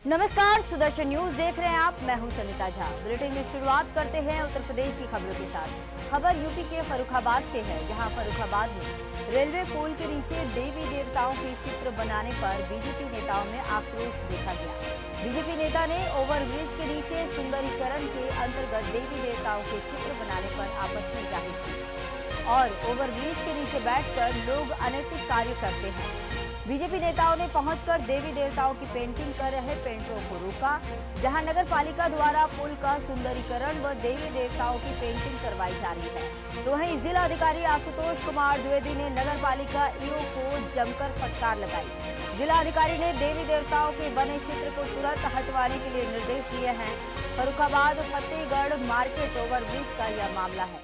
नमस्कार, सुदर्शन न्यूज देख रहे हैं आप। मैं हूं सनिता झा। बुलेटिन में शुरुआत करते हैं उत्तर प्रदेश की खबरों के साथ। खबर यूपी के फर्रुखाबाद से है। यहां फर्रुखाबाद में रेलवे पुल के नीचे देवी देवताओं के चित्र बनाने पर बीजेपी नेताओं में आक्रोश देखा गया। बीजेपी नेता ने ओवरब्रिज के नीचे सुंदरीकरण के अंतर्गत देवी देवताओं के चित्र बनाने पर आपत्ति जाहिर की और ओवरब्रिज के नीचे बैठकर लोग अनैतिक कार्य करते हैं। बीजेपी नेताओं ने पहुंचकर देवी देवताओं की पेंटिंग कर रहे पेंटरों को रोका, जहां नगर पालिका द्वारा पुल का सुंदरीकरण व देवी देवताओं की पेंटिंग करवाई जा रही है। तो वहीं जिला अधिकारी आशुतोष कुमार द्विवेदी ने नगर पालिका ईओ को जमकर फटकार लगाई। जिला अधिकारी ने देवी देवताओं के बने चित्र को तुरंत हटवाने के लिए निर्देश दिए हैं। फर्रुखाबाद फतेहगढ़ मार्केट ओवरब्रिज का यह मामला है।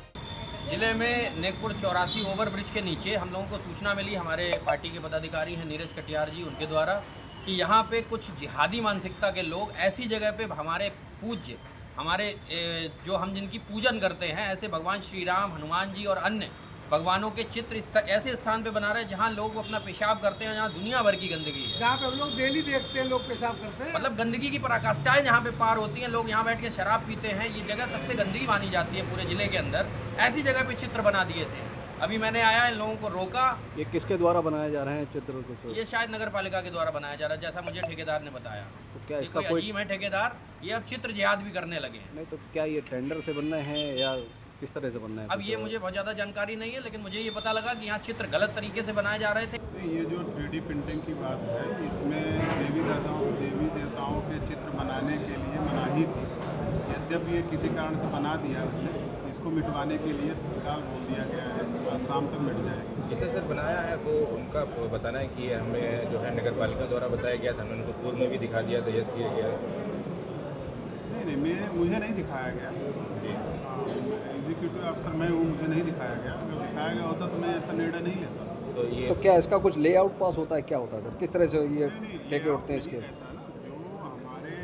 जिले में नेकपुर 84 ओवरब्रिज के नीचे हम लोगों को सूचना मिली, हमारे पार्टी के पदाधिकारी हैं नीरज कटियार जी, उनके द्वारा कि यहाँ पे कुछ जिहादी मानसिकता के लोग ऐसी जगह पे हमारे पूज्य जो हम जिनकी पूजन करते हैं, ऐसे भगवान श्री राम, हनुमान जी और अन्य भगवानों के चित्र ऐसे स्थान पे बना रहे हैं जहाँ लोग अपना पेशाब करते हैं, जहाँ दुनिया भर की गंदगी है, जहाँ पे हम लोग डेली देखते हैं लोग पेशाब करते हैं। मतलब गंदगी की पराकाष्ठाएं जहाँ पे पार होती हैं। लोग यहाँ बैठ के शराब पीते हैं। ये जगह सबसे गंदगी मानी जाती है पूरे जिले के अंदर। ऐसी जगह पे चित्र बना दिए थे। अभी मैंने आया, इन लोगों को रोका। ये किसके द्वारा बनाए जा रहे हैं चित्र कुछ? ये शायद नगर पालिका के द्वारा बनाया जा रहा है, जैसा मुझे ठेकेदार ने बताया। तो क्या इसका कोई अजीम है ठेकेदार, ये अब चित्र जिहाद भी करने लगे हैं। नहीं तो क्या ये टेंडर से बनना है या किस तरह से बनना है? अब ये मुझे बहुत ज़्यादा जानकारी नहीं है, लेकिन मुझे ये पता लगा कि यहाँ चित्र गलत तरीके से बनाए जा रहे थे। ये जो 3D प्रिंटिंग की बात है, इसमें देवी देवताओं के चित्र बनाने के लिए मनाही थी। यद्यपि ये किसी कारण से बना दिया उसने, इसको मिटवाने के लिए तत्काल बोल दिया गया है और शाम तक मिट जाएगा। जिसे सर बनाया है वो उनका बताना है कि हमें जो है नगर पालिका द्वारा बताया गया था, मैंने उनको पूर्व में भी दिखा दिया था, यस किया गया है। नहीं, मुझे नहीं दिखाया गया। एग्जीक्यूटिव अफसर मैं हूँ, मुझे नहीं दिखाया गया। अगर दिखाया गया होता तो मैं ऐसा निर्णय नहीं लेता। तो क्या इसका कुछ लेआउट पास होता है, क्या होता है सर? किस तरह से ये ठेके उठते हैं इसके? ऐसा ना, जो हमारे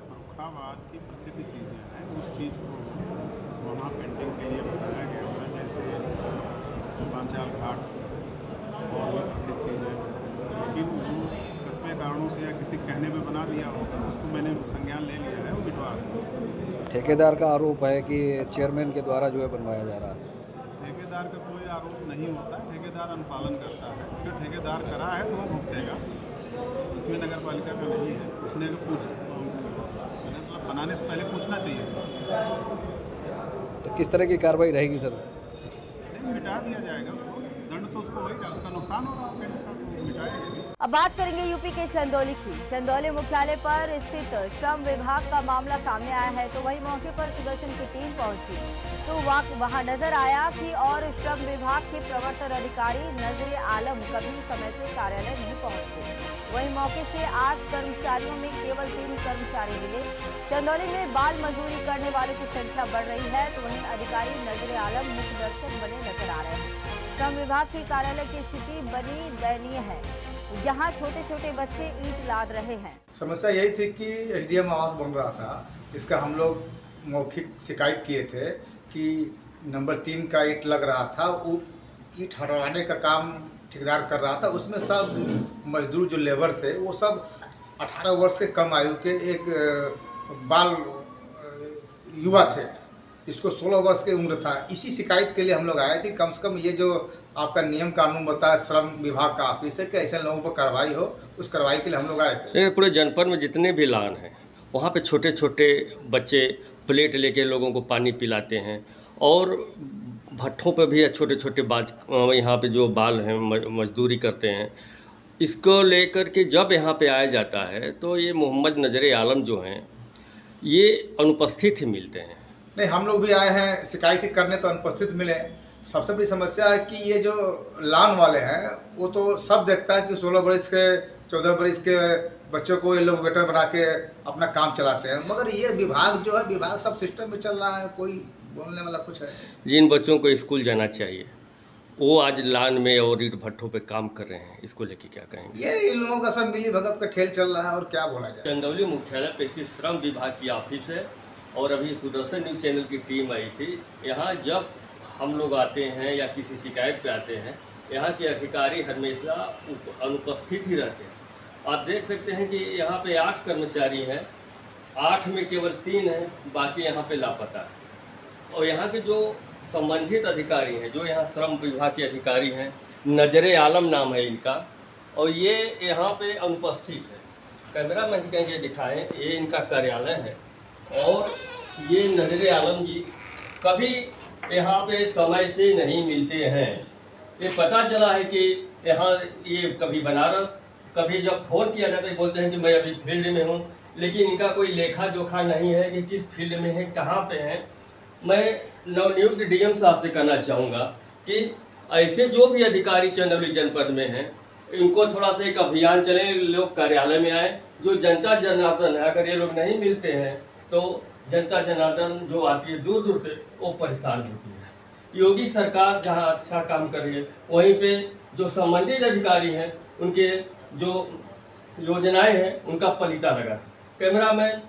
फर्रुखाबाद की प्रसिद्ध चीज़ें हैं, उस चीज़ को वहाँ पेंटिंग के लिए बनाया गया है, जैसे पांचाल घाट और भी प्रसिद्ध चीज़ें। लेकिन वो कतिपय कारणों से या किसी कहने पे बना दिया होगा, उसको मैंने संज्ञान ले लिया है, वो मिटवा दिया। ठेकेदार का आरोप है कि चेयरमैन के द्वारा जो है बनवाया जा रहा है। ठेकेदार का कोई आरोप नहीं होता, ठेकेदार अनुपालन करता है। जो ठेकेदार करा है तो वो भुगतेगा, इसमें नगर पालिका का नहीं है। उसने मतलब बनाने से पहले पूछना चाहिए। तो किस तरह की कार्रवाई रहेगी सर? नहीं, मिटा दिया जाएगा उसको, दंड तो उसको होगा, उसका नुकसान हो रहा है, तो मिटाएगा। अब बात करेंगे यूपी के चंदौली की। चंदौली मुख्यालय पर स्थित श्रम विभाग का मामला सामने आया है। तो वही मौके पर सुदर्शन की टीम पहुंची तो वहां नजर आया कि और श्रम विभाग के प्रवर्तन अधिकारी नजर आलम कभी समय से कार्यालय नहीं पहुंचते। वहीं मौके से 8 कर्मचारियों में केवल 3 कर्मचारी मिले। चंदौली में बाल मजदूरी करने वालों की संख्या बढ़ रही है। तो वहीं अधिकारी नजर आलम मुख्य दर्शक बने नजर आ रहे हैं। श्रम विभाग की कार्यालय की स्थिति बनी दयनीय है। यहाँ छोटे छोटे बच्चे ईंट लाद रहे हैं। समस्या यही थी कि एसडीएम आवास बन रहा था, इसका हम लोग मौखिक शिकायत किए थे कि नंबर 3 का ईंट लग रहा था। वो ईंट हटवाने का काम ठेकेदार कर रहा था। उसमें सब मजदूर जो लेबर थे वो सब 18 वर्ष के कम आयु के एक बाल युवा थे। इसको 16 वर्ष की उम्र था। इसी शिकायत के लिए हम लोग आए थे। कम से कम ये जो आपका नियम कानून बताया श्रम विभाग का ऑफिस है कि ऐसे लोगों पर कार्रवाई हो, उस कार्रवाई के लिए हम लोग आए थे। पूरे जनपद में जितने भी लान हैं वहाँ पे छोटे छोटे बच्चे प्लेट लेके लोगों को पानी पिलाते हैं और भट्ठों पे भी छोटे छोटे यहाँ पे जो बाल हैं मजदूरी करते हैं। इसको लेकर के जब यहाँ पे आया जाता है तो ये मोहम्मद नजर आलम जो हैं ये अनुपस्थित ही मिलते हैं। नहीं, हम लोग भी आए हैं शिकायत करने तो अनुपस्थित मिले। सबसे बड़ी समस्या है कि ये जो लान वाले हैं वो तो सब देखता है कि 16 बरस के 14 बरस के बच्चों को ये लोग वेटर बना के अपना काम चलाते हैं, मगर ये विभाग जो है, विभाग सब सिस्टम में चल रहा है, कोई बोलने वाला कुछ है। जिन बच्चों को स्कूल जाना चाहिए वो आज लान में और ईंट भट्ठों पे काम कर रहे हैं, इसको लेके क्या कहेंगे? ये इन लोगों का सब मिली भगत का खेल चल रहा है और क्या बोला जाए। चंदौली मुख्यालय पे स्थित श्रम विभाग की ऑफिस है और अभी सुदर्शन न्यूज चैनल की टीम आई थी यहाँ। जब हम लोग आते हैं या किसी शिकायत पे आते हैं, यहाँ के अधिकारी हमेशा अनुपस्थित ही रहते हैं। आप देख सकते हैं कि यहाँ पे 8 कर्मचारी हैं, 8 में केवल 3 हैं, बाकी यहाँ पे लापता है। और यहाँ के जो संबंधित अधिकारी हैं, जो यहाँ श्रम विभाग के अधिकारी हैं, नजरे आलम नाम है इनका, और ये यहाँ पे अनुपस्थित है। कैमरा मैन कहेंगे दिखाएं, ये इनका कार्यालय है और ये नजरे आलम जी कभी यहाँ पे समय से नहीं मिलते हैं। ये पता चला है कि यहाँ ये कभी बनारस, कभी जब फ़ोन किया जाता है बोलते हैं कि मैं अभी फील्ड में हूँ, लेकिन इनका कोई लेखा जोखा नहीं है कि किस फील्ड में है, कहाँ पे हैं। मैं नवनियुक्त डीएम साहब से कहना चाहूँगा कि ऐसे जो भी अधिकारी चंदौली जनपद में हैं, इनको थोड़ा सा एक अभियान चले, लोग कार्यालय में आए। जो जनता जनार्दन है, अगर ये लोग नहीं मिलते हैं तो जनता जनार्दन जो आती है दूर दूर से, वो परेशान होती है। योगी सरकार जहाँ अच्छा काम कर रही है, वहीं पे जो संबंधित अधिकारी हैं उनके जो योजनाएं हैं उनका पलीता लगा। कैमरामैन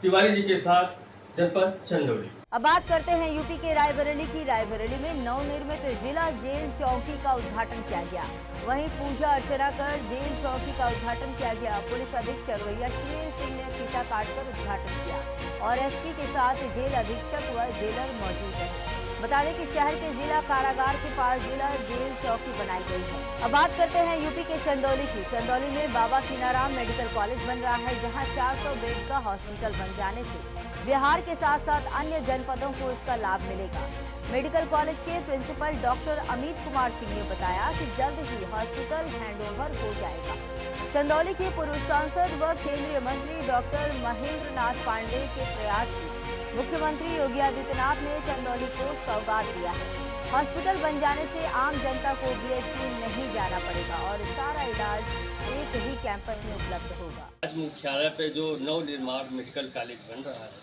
तिवारी जी के साथ जनपद चंदौली। अब बात करते हैं यूपी के रायबरेली की। रायबरेली में नवनिर्मित जिला जेल चौकी का उद्घाटन किया गया। वहीं पूजा अर्चना कर जेल चौकी का उद्घाटन किया गया। पुलिस अधीक्षक भैया शेर सिंह ने फीता काटकर उद्घाटन किया और एसपी के साथ जेल अधीक्षक व जेलर मौजूद रहे। बता दें कि शहर के जिला कारागार के पास जिला जेल चौकी बनाई गई है। अब बात करते हैं यूपी के चंदौली की। चंदौली में बाबा कीनाराम मेडिकल कॉलेज बन रहा है, जहां 400 बेड का हॉस्पिटल बन जाने से बिहार के साथ साथ अन्य जनपदों को इसका लाभ मिलेगा। मेडिकल कॉलेज के प्रिंसिपल डॉक्टर अमित कुमार सिंह ने बताया कि जल्द ही हॉस्पिटल हैंडओवर हो जाएगा। चंदौली के पूर्व सांसद व केंद्रीय मंत्री डॉक्टर महेंद्र नाथ पांडेय के प्रयास से मुख्यमंत्री योगी आदित्यनाथ ने चंदौली को सौगात दिया है। हॉस्पिटल बन जाने से आम जनता को बीएचयू नहीं जाना पड़ेगा और सारा इलाज एक ही कैंपस में उपलब्ध होगा। आज मुख्यालय पे जो नवनिर्माण मेडिकल कॉलेज बन रहा है,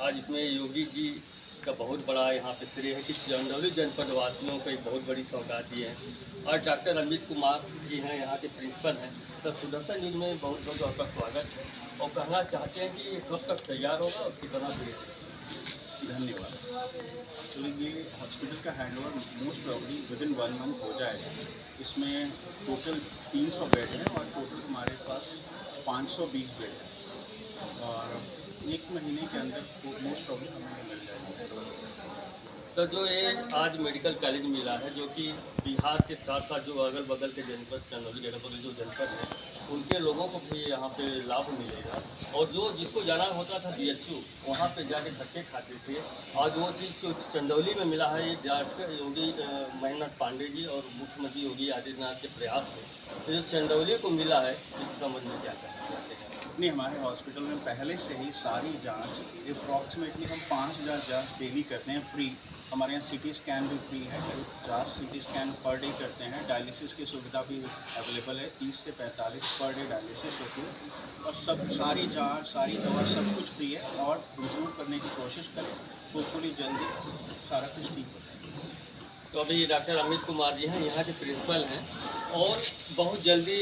आज इसमें योगी जी का बहुत बड़ा यहाँ पे श्रेय है कि चंदौली जनपद वासियों को एक बहुत बड़ी सौगात दी है। और डॉक्टर अमित कुमार जी हैं, यहाँ के प्रिंसिपल हैं। तो सुदर्शन न्यूज़ में बहुत बहुत आपका स्वागत है और कहना चाहते हैं कि ये कब तक तैयार होगा और कितना देर। धन्यवाद। एक्चुअली ये हॉस्पिटल का handover most probably with in 1 month हो जाएगा। इसमें टोटल 300 बेड हैं और टोटल हमारे पास 520 बेड है और 1 महीने के अंदर मोस्ट प्रॉब्ली हमें मिल जाएगा। सर, जो ये आज मेडिकल कॉलेज मिला है, जो कि बिहार के साथ साथ जो अगल बगल के जनपद चंदौली अगल बगल जो जनपद है, उनके लोगों को भी यहाँ पे लाभ मिलेगा। और जो जिसको जाना होता था बीएचयू, वहाँ पे जाके धक्के खाते थे। आज वो चीज़ जो चंदौली में मिला है, ये डॉक्टर योगी महेंद्र पांडेय जी और मुख्यमंत्री योगी आदित्यनाथ के प्रयास से, तो जो चंदौली को मिला है, इस संबंध में क्या कहना चाहते हैं? नहीं, हमारे हॉस्पिटल में पहले से ही सारी जांच अप्रॉक्सीमेटली हम 5000 जांच डेली करते हैं फ्री। हमारे यहाँ सीटी स्कैन भी फ्री है, 50 सीटी स्कैन पर डे करते हैं। डायलिसिस की सुविधा भी अवेलेबल है, 30 से 45 पर डे डायलिसिस होती है और सब सारी जांच, सारी दवा सब कुछ फ्री है और इम्प्रूव करने की कोशिश करें, होपफुली जल्दी सारा कुछ ठीक हो जाए। तो अभी डॉक्टर अमित कुमार जी हैं, यहाँ के प्रिंसिपल हैं और बहुत जल्दी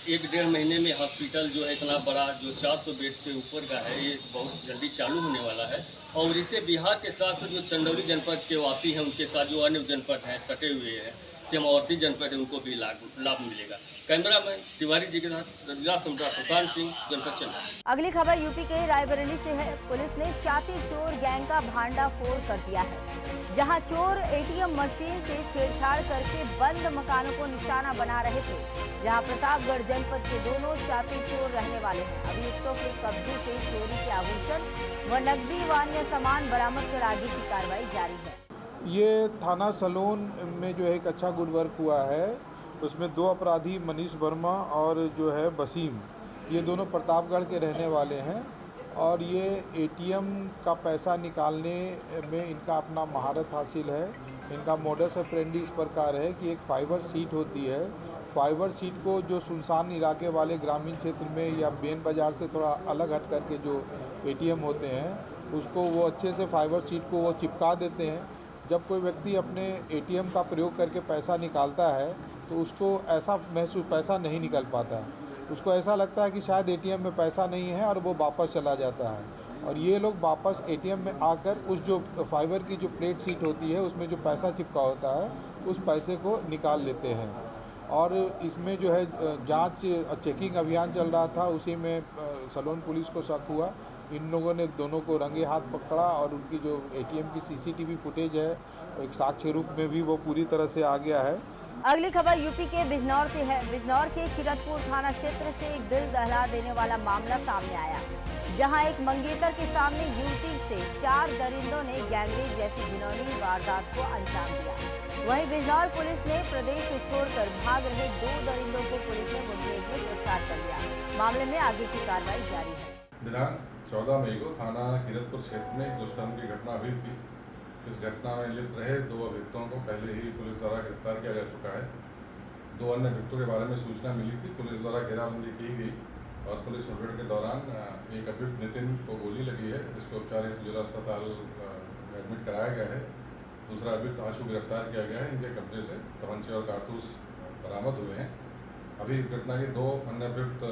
1-1.5 महीने में हॉस्पिटल जो है इतना बड़ा, जो 400 बेड से ऊपर का है, ये बहुत जल्दी चालू होने वाला है। और इससे बिहार के साथ जो चंदौली जनपद के वासी हैं, उनके साथ जो अन्य जनपद हैं सटे हुए हैं, सीमावर्ती जनपद है, उनको भी लाभ मिलेगा। कैमरामैन तिवारी जी के साथ जिला सम्राट सुशांत सिंह, जनपद चंदौली। अगली खबर यूपी के रायबरेली से है। पुलिस ने शातिर चोर गैंग का भांडाफोड़ कर दिया है, जहां चोर एटीएम मशीन से छेड़छाड़ करके बंद मकानों को निशाना बना रहे थे, जहां प्रतापगढ़ जनपद के दोनों शातिर चोर रहने वाले हैं। अभियुक्तों के कब्जे से चोरी के आभूषण व नकदी व अन्य सामान बरामद कर आगे की कार्रवाई जारी है। ये थाना सलोन में जो है एक अच्छा गुड वर्क हुआ है। उसमें 2 अपराधी मनीष वर्मा और जो है वसीम, ये दोनों प्रतापगढ़ के रहने वाले हैं और ये एटीएम का पैसा निकालने में इनका अपना महारत हासिल है। इनका मोडस ऑपरेंडी इस प्रकार है कि एक फाइबर सीट होती है। फाइबर सीट को जो सुनसान इलाके वाले ग्रामीण क्षेत्र में या बेन बाज़ार से थोड़ा अलग हट करके जो एटीएम होते हैं, उसको वो अच्छे से फाइबर सीट को वो चिपका देते हैं। जब कोई व्यक्ति अपने एटीएम का प्रयोग करके पैसा निकालता है तो उसको ऐसा महसूस पैसा नहीं निकल पाता है, उसको ऐसा लगता है कि शायद एटीएम में पैसा नहीं है और वो वापस चला जाता है। और ये लोग वापस एटीएम में आकर उस जो फाइबर की जो प्लेट सीट होती है, उसमें जो पैसा चिपका होता है, उस पैसे को निकाल लेते हैं। और इसमें जो है जांच चेकिंग अभियान चल रहा था, उसी में सलोन पुलिस को शक हुआ। इन लोगों ने दोनों को रंगे हाथ पकड़ा और उनकी जो एटीएम की सीसीटीवी फुटेज है एक साक्ष्य रूप में भी वो पूरी तरह से आ गया है। अगली खबर यूपी के बिजनौर से है। बिजनौर के किरतपुर थाना क्षेत्र से एक दिल दहला देने वाला मामला सामने आया, जहां एक मंगेतर के सामने युवती से 4 दरिंदों ने गैंगरेप जैसी घिनौनी वारदात को अंजाम दिया। वहीं बिजनौर पुलिस ने प्रदेश छोड़कर भाग रहे 2 दरिंदों को पुलिस ने मुठभेड़ में गिरफ्तार कर लिया। मामले में आगे की कार्रवाई जारी है। दिनांक 14 मई को थाना किरतपुर क्षेत्र में एक दुष्कर्म की घटना हुई थी। इस घटना में लिप्त रहे 2 अभियुक्तों को पहले ही पुलिस द्वारा गिरफ्तार किया जा चुका है। 2 अन्य अभियुक्तों के बारे में सूचना मिली थी, पुलिस द्वारा घेराबंदी की गई और पुलिस मुठभेड़ के दौरान एक अभियुक्त नितिन को गोली लगी है, जिसको उपचार हेतु जिला अस्पताल एडमिट कराया गया है। दूसरा अभियुक्त आशु गिरफ्तार किया गया है। इनके कब्जे से तमंचे और कारतूस बरामद हुए हैं। अभी इस घटना के 2 अन्य अभियुक्त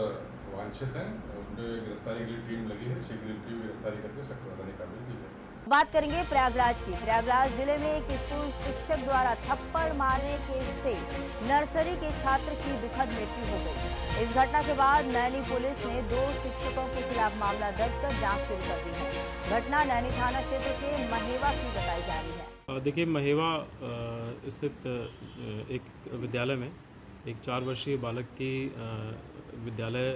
वांछित हैं, उनके गिरफ्तारी के लिए टीम लगी है। शीघ्र इनकी गिरफ्तारी करके सख्त कार्रवाई कार्रवाई की जाएगी। बात करेंगे प्रयागराज की। प्रयागराज जिले में एक स्कूल शिक्षक द्वारा थप्पड़ मारने से नर्सरी के छात्र की दुखद मृत्यु हो गई। इस घटना के बाद नैनी पुलिस ने 2 शिक्षकों के खिलाफ मामला दर्ज कर जांच शुरू कर दी है। घटना नैनी थाना क्षेत्र के महेवा की बताई जा रही है। देखिए, महेवा स्थित एक विद्यालय में एक 4 वर्षीय बालक की विद्यालय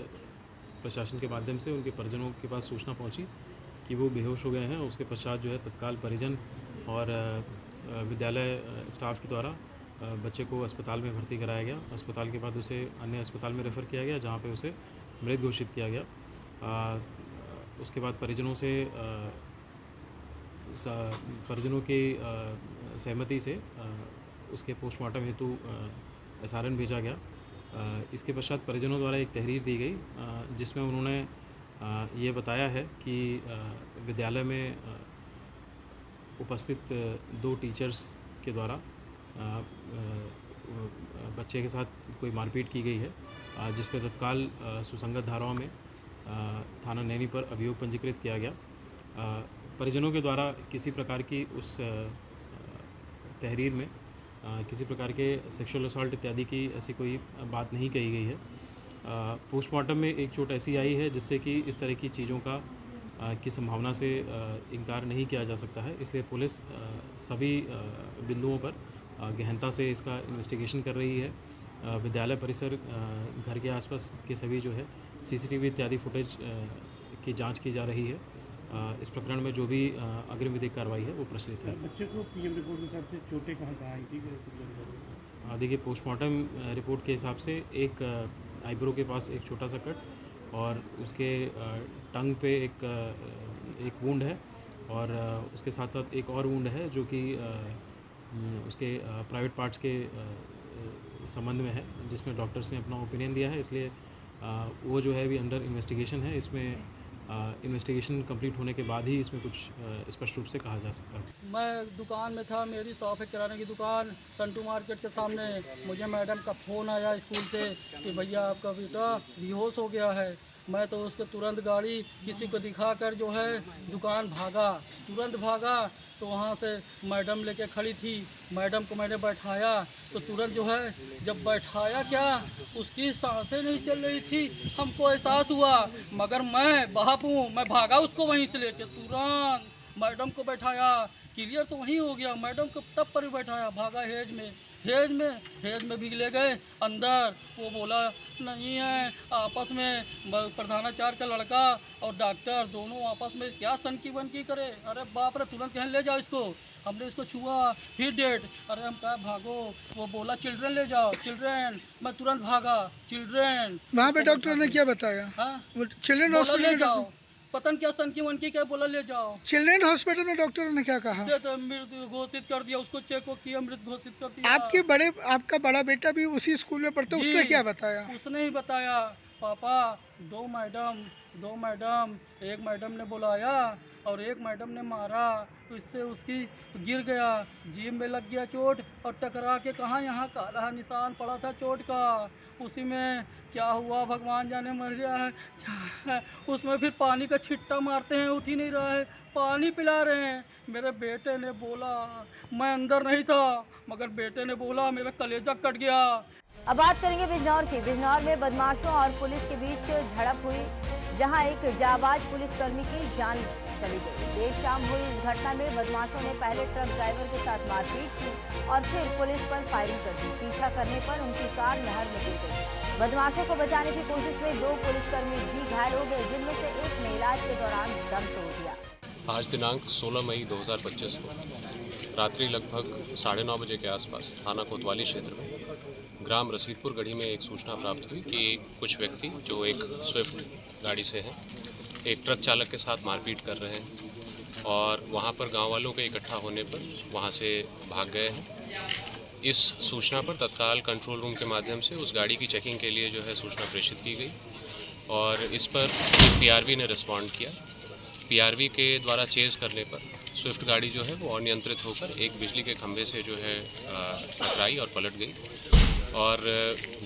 प्रशासन के माध्यम से उनके परिजनों के पास सूचना पहुंची कि वो बेहोश हो गए हैं। उसके पश्चात जो है तत्काल परिजन और विद्यालय स्टाफ के द्वारा बच्चे को अस्पताल में भर्ती कराया गया। अस्पताल के बाद उसे अन्य अस्पताल में रेफ़र किया गया, जहां पे उसे मृत घोषित किया गया। उसके बाद परिजनों से परिजनों की सहमति से उसके पोस्टमार्टम हेतु SRN भेजा गया। इसके पश्चात परिजनों द्वारा एक तहरीर दी गई, जिसमें उन्होंने ये बताया है कि विद्यालय में उपस्थित 2 टीचर्स के द्वारा बच्चे के साथ कोई मारपीट की गई है, जिस पर तत्काल सुसंगत धाराओं में थाना नैनी पर अभियोग पंजीकृत किया गया। परिजनों के द्वारा किसी प्रकार की उस तहरीर में किसी प्रकार के सेक्सुअल असॉल्ट इत्यादि की ऐसी कोई बात नहीं कही गई है। पोस्टमार्टम में एक चोट ऐसी आई है जिससे कि इस तरह की चीज़ों का की संभावना से इनकार नहीं किया जा सकता है। इसलिए पुलिस सभी बिंदुओं पर गहनता से इसका इन्वेस्टिगेशन कर रही है। विद्यालय परिसर, घर के आसपास के सभी जो है CCTV इत्यादि फुटेज की जांच की जा रही है। इस प्रकरण में जो भी अग्रिम विधिक कार्रवाई है वो प्रचलित है। बच्चे को PM रिपोर्ट के हिसाब से चोटें कहाँ आई थी? देखिए, पोस्टमार्टम रिपोर्ट के हिसाब से एक आईब्रो के पास एक छोटा सा कट और उसके टंग पे एक वुंड है और उसके साथ साथ एक और वुंड है जो कि उसके प्राइवेट पार्ट्स के संबंध में है, जिसमें डॉक्टर्स ने अपना ओपिनियन दिया है। इसलिए वो जो है अभी अंडर इन्वेस्टिगेशन है। इसमें इन्वेस्टिगेशन कंप्लीट होने के बाद ही इसमें कुछ स्पष्ट रूप से कहा जा सकता है। मैं दुकान में था, मेरी शॉप है किराने की दुकान संटू मार्केट के सामने। मुझे मैडम का फ़ोन आया स्कूल से कि भैया आपका बेटा बेहोश हो गया है। मैं तो उसको तुरंत गाड़ी किसी को दिखाकर जो है दुकान भागा, तुरंत भागा। तो वहाँ से मैडम लेके खड़ी थी, मैडम को मैंने बैठाया तो तुरंत जो है जब बैठाया क्या उसकी सांसें नहीं चल रही थी। हमको एहसास हुआ, मगर मैं बाप हूँ, मैं भागा उसको वहीं से लेके तुरंत मैडम को बैठाया। क्लियर तो वहीं हो गया, मैडम को तब पर भी बैठाया, भागा हेज में भी ले गए अंदर। वो बोला नहीं है, आपस में प्रधानाचार्य का लड़का और डॉक्टर दोनों आपस में क्या सनकी बनकी करे। अरे बाप रे, तुरंत कहीं ले जाओ इसको। हमने इसको छुआ, फिर डेट। अरे हम कहा भागो, वो बोला चिल्ड्रन ले जाओ, चिल्ड्रन। मैं तुरंत भागा, चिल्ड्रन। वहाँ पे डॉक्टर ने क्या बताया? चिल्ड्रन हॉस्पिटल ले जाओ, पता नहीं क्या सनकी वनकी क्या बोला, ले जाओ। चिल्ड्रन हॉस्पिटल में डॉक्टर ने क्या कहा? मृत घोषित कर दिया, उसको चेक किया, मृत घोषित कर दिया। आपका बड़ा बेटा भी उसी स्कूल में पढ़ता है, उसने क्या बताया? उसने ही बताया, पापा 2 मैडम 2 मैडम, एक मैडम ने बुलाया और एक मैडम ने मारा, तो इससे उसकी गिर गया, जीभ में लग गया चोट और टकरा के कहाँ यहाँ काला निशान पड़ा था चोट का। उसी में क्या हुआ भगवान जाने, मर गया है क्या है। उसमें फिर पानी का छिट्टा मारते हैं, उठ ही नहीं रहा है, पानी पिला रहे हैं। मेरे बेटे ने बोला, मैं अंदर नहीं था मगर बेटे ने बोला, मेरा कलेजा कट गया। अब बात करेंगे बिजनौर की। बिजनौर में बदमाशों और पुलिस के बीच झड़प हुई, जहां एक जाबाज पुलिसकर्मी की जान चली गई। देर शाम हुई इस घटना में बदमाशों ने पहले ट्रक ड्राइवर के साथ मारपीट की और फिर पुलिस पर फायरिंग कर दी। पीछा करने पर उनकी कार नहर में गिर गई। बदमाशों को बचाने की कोशिश में 2 पुलिसकर्मी भी घायल हो गए, जिनमें से एक ने इलाज के दौरान दम तोड़ दिया। आज दिनांक 16 मई 2025 को रात्रि लगभग 9:30 बजे के आसपास थाना कोतवाली क्षेत्र में ग्राम रसीदपुर गढ़ी में एक सूचना प्राप्त हुई कि कुछ व्यक्ति जो एक स्विफ्ट गाड़ी से हैं, एक ट्रक चालक के साथ मारपीट कर रहे हैं और वहां पर गांव वालों के इकट्ठा होने पर वहां से भाग गए हैं। इस सूचना पर तत्काल कंट्रोल रूम के माध्यम से उस गाड़ी की चेकिंग के लिए जो है सूचना प्रेषित की गई और इस पर पीआरवी ने रिस्पॉन्ड किया। पीआरवी के द्वारा चेज़ करने पर स्विफ्ट गाड़ी जो है वो अनियंत्रित होकर एक बिजली के खंभे से जो है टकराई और पलट गई और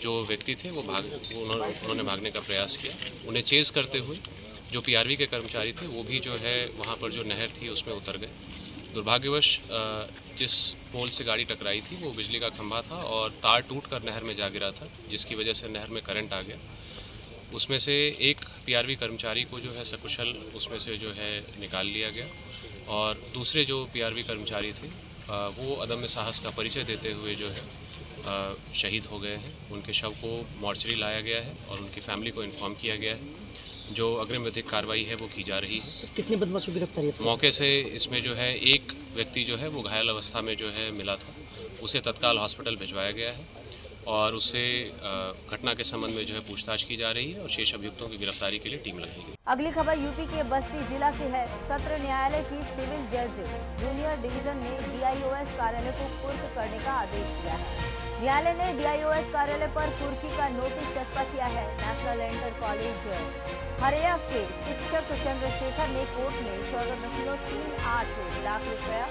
जो व्यक्ति थे वो उन्होंने भागने का प्रयास किया। उन्हें चेज़ करते हुए जो पीआरवी के कर्मचारी थे वो भी जो है वहाँ पर जो नहर थी उसमें उतर गए। दुर्भाग्यवश जिस पोल से गाड़ी टकराई थी वो बिजली का खंभा था और तार टूटकर नहर में जा गिरा था, जिसकी वजह से नहर में करंट आ गया। उसमें से एक पीआरवी कर्मचारी को जो है सकुशल उसमें से जो है निकाल लिया गया और दूसरे जो पीआरवी कर्मचारी थे वो अदम्य साहस का परिचय देते हुए जो है शहीद हो गए हैं। उनके शव को मॉर्चरी लाया गया है और उनकी फैमिली को इन्फॉर्म किया गया है। जो अग्रिम विधिक कार्रवाई है वो की जा रही है। सर, कितने बदमाशों की गिरफ्तारी? मौके से इसमें जो है एक व्यक्ति जो है वो घायल अवस्था में जो है मिला था, उसे तत्काल हॉस्पिटल भिजवाया गया है और उससे घटना के संबंध में जो है पूछताछ की जा रही है और शेष अभियुक्तों की गिरफ्तारी के लिए टीम लगाई गई। अगली खबर यूपी के बस्ती जिला से है। सत्र न्यायालय की सिविल जज जूनियर डिवीजन ने डीआईओएस कार्यालय को कुर्क करने का आदेश दिया है। न्यायालय ने डीआईओएस कार्यालय पर कुर्की का नोटिस चस्पा किया है। नेशनल इंटर कॉलेज हरिया के शिक्षक चंद्रशेखर ने कोर्ट में 14.38 लाख रुपया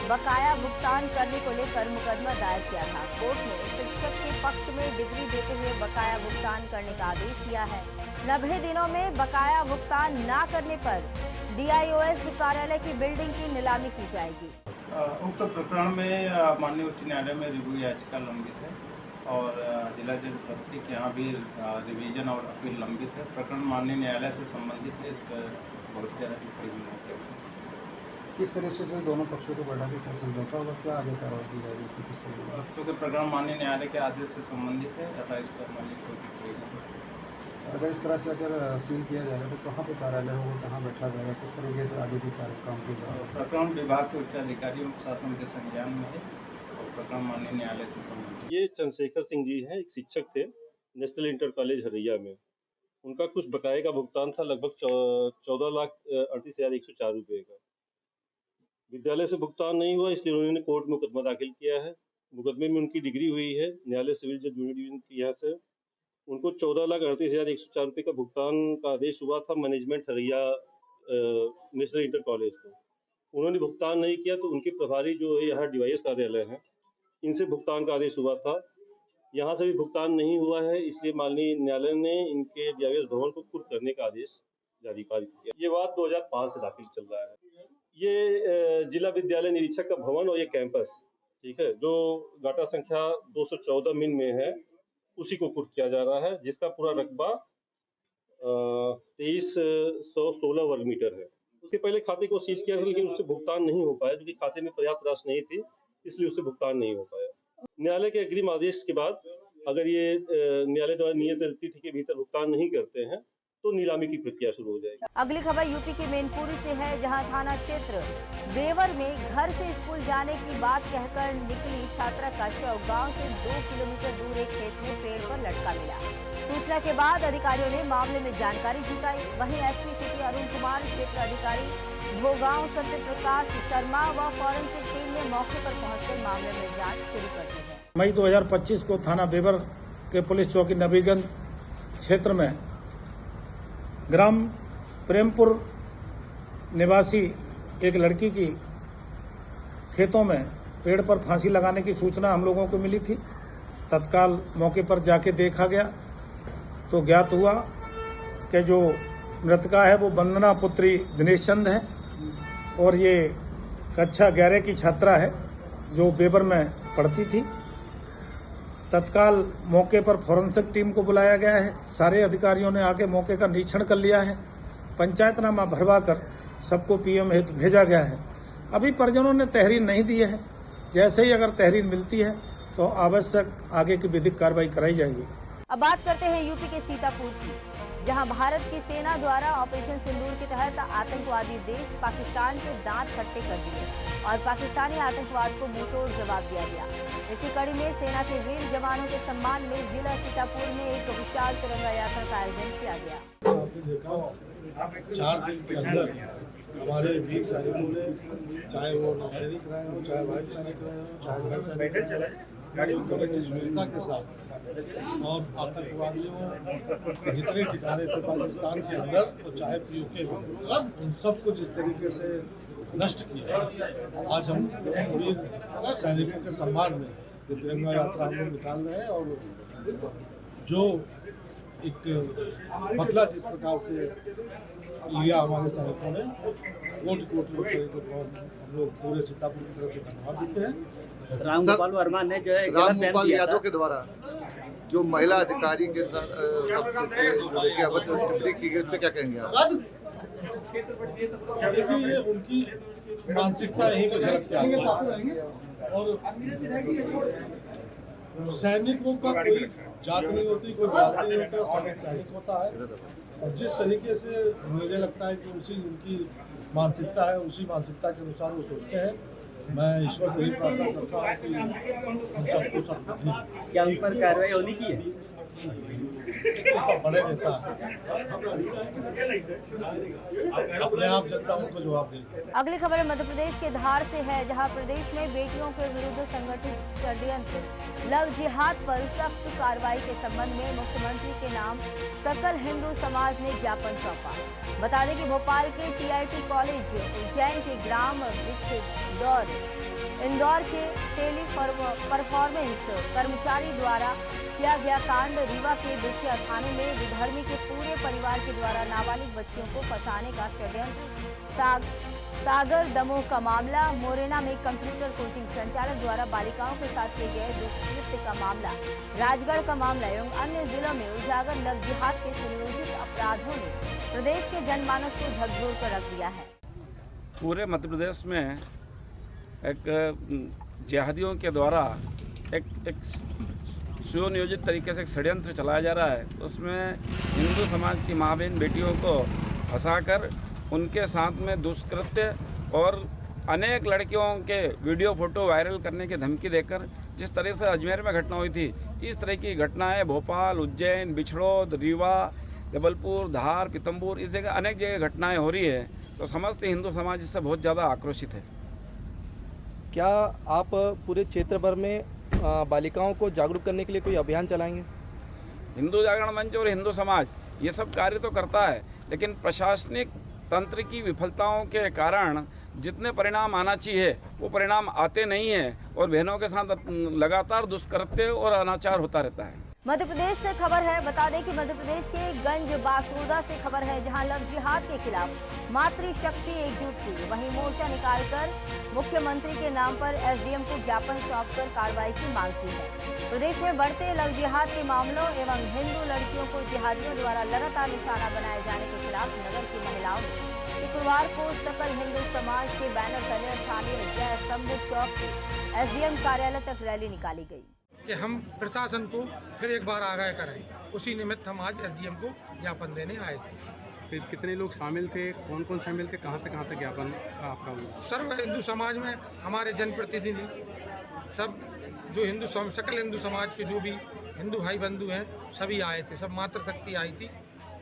बकाया भुगतान करने को लेकर मुकदमा दायर किया था। कोर्ट ने शिक्षक के पक्ष में डिग्री देते हुए बकाया भुगतान करने का आदेश दिया है। 90 दिनों में बकाया भुगतान न करने पर डीआईओएस कार्यालय की बिल्डिंग की नीलामी की जाएगी। उक्त प्रकरण में माननीय उच्च न्यायालय में रिव्यू याचिका लंबित है और जिला जज बस्ती के यहाँ भी रिवीजन और अपील लंबित है। प्रकरण माननीय न्यायालय से संबंधित है, इस पर बहुत ज़्यादा टिप्पणी नहीं है। किस तरह से दोनों पक्षों को बैठा के समझौता होगा, क्या आगे कार्रवाई की जाएगी इसमें, किस तरह? पक्षों के प्रकरण माननीय न्यायालय के आदेश से संबंधित है अतः इस पर माननीय कोई टिप्पणी नहीं है। अगर इस तरह से अगर सील किया जाएगा तो कहाँ पे कार्यालय होगा, कहाँ बैठा जाएगा, किस तरीके से आगे भी काम किया जाएगा? प्रकरण विभाग के उच्च अधिकारियों शासन के संज्ञान में है और प्रकरण माननीय न्यायालय से संबंधित। ये चंद्रशेखर सिंह जी हैं, एक शिक्षक थे नेशनल इंटर कॉलेज हरैया में। उनका कुछ बकाये का भुगतान था लगभग 14,38,104 रुपये का। विद्यालय से भुगतान नहीं हुआ, इसलिए उन्होंने कोर्ट में मुकदमा दाखिल किया है। मुकदमे में उनकी डिग्री हुई है न्यायालय सिविल जज जूनियर डिवीजन के यहाँ से। उनको 14,38,104 रुपये का भुगतान का आदेश हुआ था management Haraiya national inter college को। उन्होंने भुगतान नहीं किया तो उनके प्रभारी जो है यहाँ डीवाईएस कार्यालय है, इनसे भुगतान का आदेश हुआ था। यहाँ से भी भुगतान नहीं हुआ है, इसलिए माननीय न्यायालय ने इनके डीवाईएस भवन को कुर्क करने का आदेश जारी पारित किया। ये बात 2005 से दाखिल चल रहा है। ये जिला विद्यालय निरीक्षक का भवन और ये कैंपस, ठीक है, जो गाटा संख्या 214 मिन में है, उसी को कुर्क किया जा रहा है, जिसका पूरा रकबा 2316 वर्ग मीटर है। उसके पहले खाते को सीज किया था, लेकिन उससे भुगतान नहीं हो पाया, क्योंकि खाते में पर्याप्त राशि नहीं थी, इसलिए उससे भुगतान नहीं हो पाया। न्यायालय के अग्रिम आदेश के बाद अगर ये न्यायालय द्वारा नियत तिथि के भीतर भुगतान नहीं करते हैं तो नीलामी की प्रक्रिया शुरू हो जाएगी। अगली खबर यूपी के मैनपुरी से है, जहां थाना क्षेत्र बेवर में घर से स्कूल जाने की बात कहकर निकली छात्रा का शव गांव से 2 किलोमीटर दूर एक खेत में पेड़ पर लटका मिला। सूचना के बाद अधिकारियों ने मामले में जानकारी जुटाई। वहीं एसपी सिटी अरुण कुमार, क्षेत्र अधिकारी भोगांव सत्य प्रकाश शर्मा व फॉरेंसिक टीम ने मौके पर पहुंचकर मामले में जांच शुरू कर दी है। मई 2025 को थाना बेवर के पुलिस चौकी नबीगंज क्षेत्र में ग्राम प्रेमपुर निवासी एक लड़की की खेतों में पेड़ पर फांसी लगाने की सूचना हम लोगों को मिली थी। तत्काल मौके पर जाके देखा गया तो ज्ञात हुआ कि जो मृतका है वो वंदना पुत्री दिनेश चंद है और ये कक्षा 11 की छात्रा है जो बेबर में पढ़ती थी। तत्काल मौके पर फॉरेंसिक टीम को बुलाया गया है। सारे अधिकारियों ने आके मौके का निरीक्षण कर लिया है। पंचायतनामा भरवा कर सबको पीएम हेतु भेजा गया है। अभी परिजनों ने तहरीर नहीं दी है। जैसे ही अगर तहरीर मिलती है तो आवश्यक आगे की विधिक कार्रवाई कराई जाएगी। अब बात करते हैं यूपी के सीतापुर की, जहां भारत की सेना द्वारा ऑपरेशन सिंदूर के तहत आतंकवादी देश पाकिस्तान के दांत खट्टे कर दिए और पाकिस्तानी आतंकवाद को मुंहतोड़ जवाब दिया गया। इसी कड़ी में सेना के वीर जवानों के सम्मान में जिला सीतापुर में एक विशाल तिरंगा यात्रा का आयोजन किया गया। 4 दिन के अंदर हमारे वीर सैनिकों ने, चाहे वो नौसैनिक रहे हो, चाहे वायु सैनिक रहे हो, चाहे घर सैनिक, वीरता के साथ और आतंकवादियों जितने ठिकाने थे पाकिस्तान के अंदर, तो चाहे पीओके हो, उन सबको जिस तरीके से नष्ट किया। आज हम वीर सैनिकों के सम्मान में ये तिरंगा यात्रा हम लोग निकाल रहे हैं और जो एक बदला जिस प्रकार से लिया हमारे सैनिकों ने, कोट में सैनिकों को हम लोग पूरे सीतापुर की तरफ से धन्यवाद देते हैं। रामगोपाल वर्मा ने जो है रामगोपाल यादव के द्वारा जो महिला अधिकारी के साथ टिप्पणी की गई, उस पर क्या कहेंगे आप? देखिए, ये उनकी मानसिकता यही पे झलक के आती है और सैनिकों का कोई जात नहीं होती, कोई जात नहीं होता, सैनिक होता है और जिस तरीके से मुझे लगता है कि उसी उनकी मानसिकता है, उसी मानसिकता के अनुसार वो सोचते हैं। मैं ईश्वर से यही प्रार्थना करता हूँ कि उन सबको सब क्या उन पर कार्रवाई होनी की है? सब बड़े नेता अपने आप जनता उनको जवाब देगी। अगली खबर मध्य प्रदेश के धार से है, जहां प्रदेश में बेटियों के विरुद्ध संगठित षड्यंत्र लव जिहाद पर सख्त कार्रवाई के संबंध में मुख्यमंत्री के नाम सकल हिंदू समाज ने ज्ञापन सौंपा। बता दें कि भोपाल के टीआईटी कॉलेज, उज्जैन के ग्राम इंदौर के टेली परफॉर्मेंस कर्मचारी द्वारा किया गया कांड, रीवा के बिछिया थाने में विधर्मी के पूरे परिवार के द्वारा नाबालिग बच्चियों को फंसाने का षड्यंत्र, सागर दमोह का मामला, मोरेना में कंप्यूटर कोचिंग संचालक द्वारा बालिकाओं के साथ किए गए दुष्कृत्य का मामला, राजगढ़ का मामला एवं अन्य जिलों में उजागर लव जिहाद के सुनियोजित अपराधों ने प्रदेश के जनमानस को झकझोर कर रख दिया है। पूरे मध्य प्रदेश में एक जिहादियों के द्वारा एक सुनियोजित तरीके से एक षड्यंत्र चलाया जा रहा है। उसमें हिंदू समाज की माँ बहन बेटियों को फंसाकर उनके साथ में दुष्कृत्य और अनेक लड़कियों के वीडियो फोटो वायरल करने की धमकी देकर, जिस तरह से अजमेर में घटना हुई थी, इस तरह की घटनाएं भोपाल, उज्जैन, बिछड़ोद, रीवा, जबलपुर, धार, पीतमपुर, इस जगह अनेक जगह घटनाएं हो रही है। तो समस्त हिंदू समाज इससे बहुत ज़्यादा आक्रोशित है। क्या आप पूरे क्षेत्र भर में बालिकाओं को जागरूक करने के लिए कोई अभियान चलाएंगे? हिंदू जागरण मंच और हिंदू समाज ये सब कार्य तो करता है, लेकिन प्रशासनिक तंत्र की विफलताओं के कारण जितने परिणाम आना चाहिए वो परिणाम आते नहीं हैं और बहनों के साथ लगातार दुष्कृत्य और अनाचार होता रहता है। मध्य प्रदेश से खबर है, बता दें कि मध्य प्रदेश के गंज बासोदा से खबर है, जहां लव जिहाद के खिलाफ मातृशक्ति एकजुट हुई। वहीं मोर्चा निकालकर मुख्यमंत्री के नाम पर एसडीएम को ज्ञापन सौंपकर कार्रवाई की मांग की है। प्रदेश में बढ़ते लव जिहाद के मामलों एवं हिंदू लड़कियों को जिहादियों द्वारा लगातार निशाना बनाए जाने के खिलाफ नगर की महिलाओं ने शुक्रवार को सकल हिंदू समाज के बैनर तले स्थानीय जय स्तंभ चौक से एसडीएम कार्यालय तक रैली निकाली गई कि हम प्रशासन को फिर एक बार आगाह करें। उसी निमित्त हम आज एसडीएम को ज्ञापन देने आए थे। फिर कितने लोग शामिल थे, कौन कौन शामिल थे, कहाँ से कहाँ तक ज्ञापन आपका हुआ? सर्व हिंदू समाज में हमारे जनप्रतिनिधि सब जो सकल हिंदू समाज के जो भी हिंदू भाई बंधु हैं सभी आए थे। सब मातृशक्ति आई थी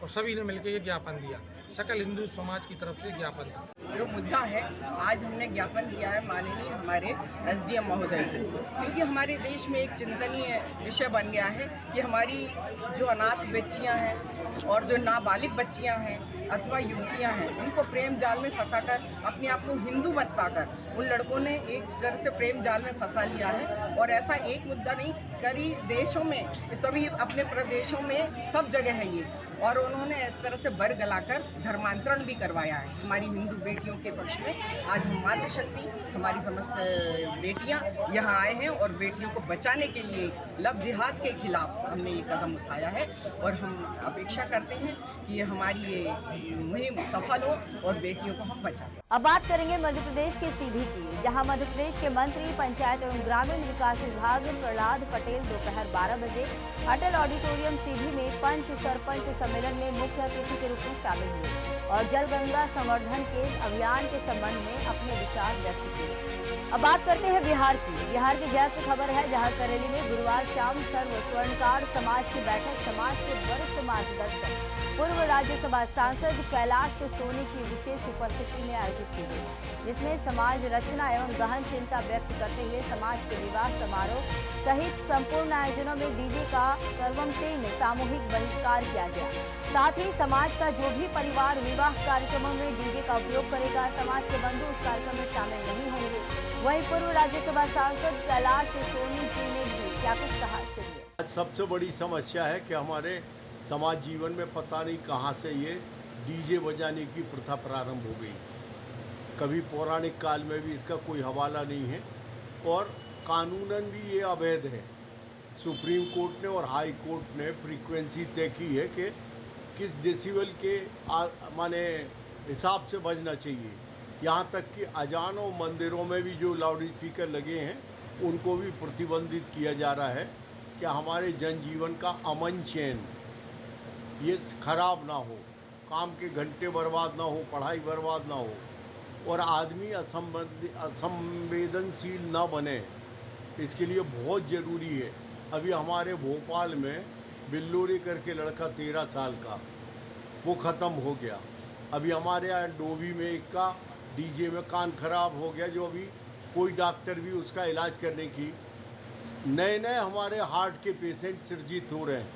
और सभी ने मिलकर ये ज्ञापन दिया। सकल हिंदू समाज की तरफ से ज्ञापन था। जो मुद्दा है, आज हमने ज्ञापन दिया है माननीय हमारे एसडीएम महोदय को, क्योंकि हमारे देश में एक चिंतनीय विषय बन गया है कि हमारी जो अनाथ बच्चियां हैं और जो नाबालिग बच्चियां हैं अथवा युवतियां हैं, उनको प्रेम जाल में फंसाकर अपने आप को हिंदू मत पाकर उन लड़कों ने एक तरह से प्रेम जाल में फंसा लिया है। और ऐसा एक मुद्दा नहीं, कई देशों में, सभी अपने प्रदेशों में सब जगह है ये। और उन्होंने इस तरह से बर गलाकर धर्मांतरण भी करवाया है हमारी हिंदू बेटियों के पक्ष में। आज हम मातृशक्ति, हमारी समस्त बेटियां यहाँ आए हैं और बेटियों को बचाने के लिए लव जिहाद के खिलाफ हमने ये कदम उठाया है। और हम अपेक्षा करते हैं कि हमारी ये मुहिम सफल हो और बेटियों को हम बचा सकें। अब बात करेंगे मध्य प्रदेश की सीधी की, जहां मध्य प्रदेश के मंत्री पंचायत एवं ग्रामीण विकास विभाग प्रहलाद पटेल दोपहर 12 बजे अटल ऑडिटोरियम सीधी में पंच सरपंच सम्मेलन में मुख्य अतिथि के रूप में शामिल हुए और जल गंगा संवर्धन के अभियान के संबंध में अपने विचार व्यक्त किए। अब बात करते हैं बिहार की। बिहार की गैस खबर है, जहां करेली में गुरुवार शाम सर्व स्वर्णकार समाज की बैठक समाज के वरिष्ठ मार्गदर्शक पूर्व राज्यसभा सांसद कैलाश सोनी की विशेष उपस्थिति में आयोजित की गई, जिसमें समाज रचना एवं गहन चिंता व्यक्त करते हुए समाज के विवाह समारोह सहित संपूर्ण आयोजनों में डीजे का सर्वमतेन सामूहिक बहिष्कार किया गया। साथ ही समाज का जो भी परिवार विवाह कार्यक्रमों में डीजे का उपयोग करेगा, समाज के बंधु उस कार्यक्रम में शामिल नहीं होंगे। वहीं पूर्व राज्यसभा सांसद कैलाश सोनी जी ने भी क्या कुछ कहा, सुनिए। सबसे बड़ी समस्या है कि हमारे समाज जीवन में पता नहीं कहाँ से ये डीजे बजाने की प्रथा प्रारंभ हो गई। कभी पौराणिक काल में भी इसका कोई हवाला नहीं है और कानूनन भी ये अवैध है। सुप्रीम कोर्ट ने और हाई कोर्ट ने फ्रीक्वेंसी तय की है कि किस डेसिबल के माने हिसाब से बजना चाहिए। यहाँ तक कि अजान और मंदिरों में भी जो लाउड स्पीकर लगे हैं उनको भी प्रतिबंधित किया जा रहा है कि हमारे जनजीवन का अमन चैन ये खराब ना हो, काम के घंटे बर्बाद ना हो, पढ़ाई बर्बाद ना हो और आदमी असंवेदनशील ना बने। इसके लिए बहुत ज़रूरी है। अभी हमारे भोपाल में बिल्लोरी करके लड़का 13 साल का वो ख़त्म हो गया। अभी हमारे यहाँ डोभी में एक का डीजे में कान खराब हो गया, जो अभी कोई डॉक्टर भी उसका इलाज करने की। नए नए हमारे हार्ट के पेशेंट सृजित हो रहे हैं,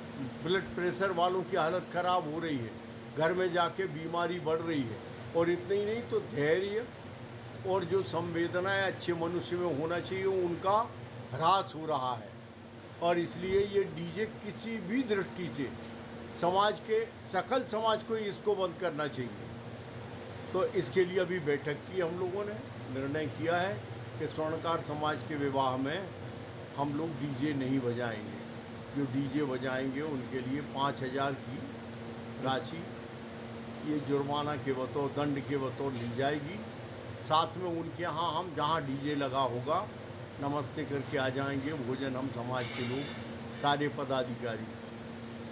ब्लड प्रेशर वालों की हालत ख़राब हो रही है, घर में जाके बीमारी बढ़ रही है। और इतना ही नहीं तो धैर्य और जो संवेदनाएं अच्छे मनुष्य में होना चाहिए उनका ह्रास हो रहा है। और इसलिए ये डीजे किसी भी दृष्टि से समाज के सकल समाज को इसको बंद करना चाहिए। तो इसके लिए अभी बैठक की हम लोगों ने निर्णय किया है कि स्वर्णकार समाज के विवाह में हम लोग डीजे नहीं बजाएंगे। जो डीजे बजाएंगे उनके लिए 5,000 की राशि ये जुर्माना के बतौर, दंड के बतौर ली जाएगी। साथ में उनके यहाँ हम जहाँ डीजे लगा होगा नमस्ते करके आ जाएंगे। भोजन हम समाज के लोग सारे पदाधिकारी,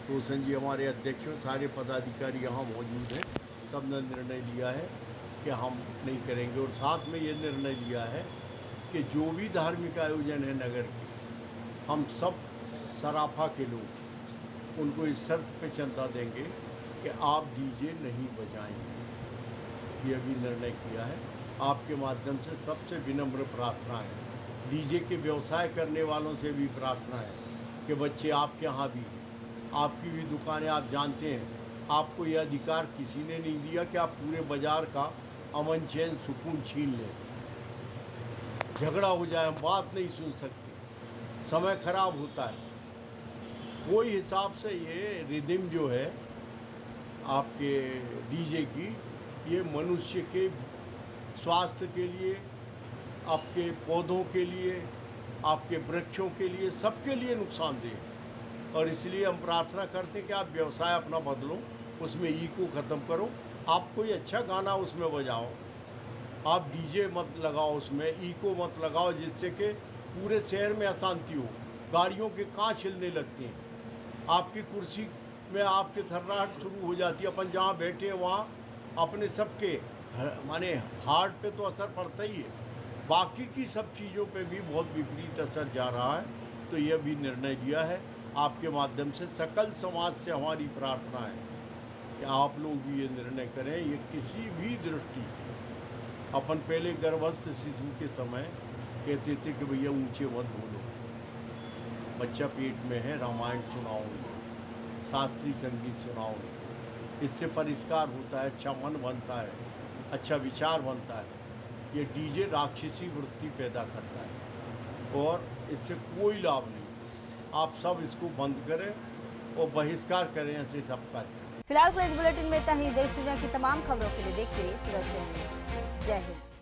रोशन जी हमारे अध्यक्ष हैं, सारे पदाधिकारी यहाँ मौजूद हैं। सब ने निर्णय लिया है कि हम नहीं करेंगे। और साथ में ये निर्णय लिया है कि जो भी धार्मिक आयोजन है नगर के, हम सब सराफा के लोग उनको इस शर्त पे चंदा देंगे कि आप डीजे नहीं बजाएंगे। ये भी निर्णय किया है। आपके माध्यम से सबसे विनम्र प्रार्थना है, डीजे के व्यवसाय करने वालों से भी प्रार्थना है कि बच्चे आपके यहाँ भी, आपकी भी दुकानें, आप जानते हैं आपको यह अधिकार किसी ने नहीं दिया कि आप पूरे बाज़ार का अमन चैन सुकून छीन लें। झगड़ा हो जाए, हम बात नहीं सुन सकते, समय खराब होता है। कोई हिसाब से ये रिदम जो है आपके डीजे की, ये मनुष्य के स्वास्थ्य के लिए, आपके पौधों के लिए, आपके वृक्षों के लिए, सबके लिए नुकसानदेह। और इसलिए हम प्रार्थना करते हैं कि आप व्यवसाय अपना बदलो, उसमें ईको ख़त्म करो। आप कोई अच्छा गाना उसमें बजाओ, आप डीजे मत लगाओ, उसमें ईको मत लगाओ, जिससे कि पूरे शहर में अशांति हो, गाड़ियों के कांच हिलने लगते हैं, आपकी कुर्सी में आपके थर्राहट शुरू हो जाती है। अपन जहाँ बैठे हैं वहाँ अपने सबके माने हार्ट पे तो असर पड़ता ही है, बाकी की सब चीज़ों पे भी बहुत विपरीत असर जा रहा है। तो यह भी निर्णय लिया है आपके माध्यम से। सकल समाज से हमारी प्रार्थना है कि आप लोग भी ये निर्णय करें। ये किसी भी दृष्टि से, अपन पहले गर्भस्थ शिशु के समय कहते थे कि भैया ऊंचे मत बोलो, बच्चा पेट में है, रामायण सुनाओ, शास्त्रीय संगीत सुनाओ, इससे परिष्कार होता है, अच्छा मन बनता है, अच्छा विचार बनता है। ये डीजे राक्षसी वृत्ति पैदा करता है और इससे कोई लाभ नहीं। आप सब इसको बंद करें और बहिष्कार करें ऐसे सब कार्य। फिलहाल को इस बुलेटिन में इतना ही। देश दुनिया की तमाम खबरों के लिए देखते रहिए सूरज न्यूज़। जय हिंद।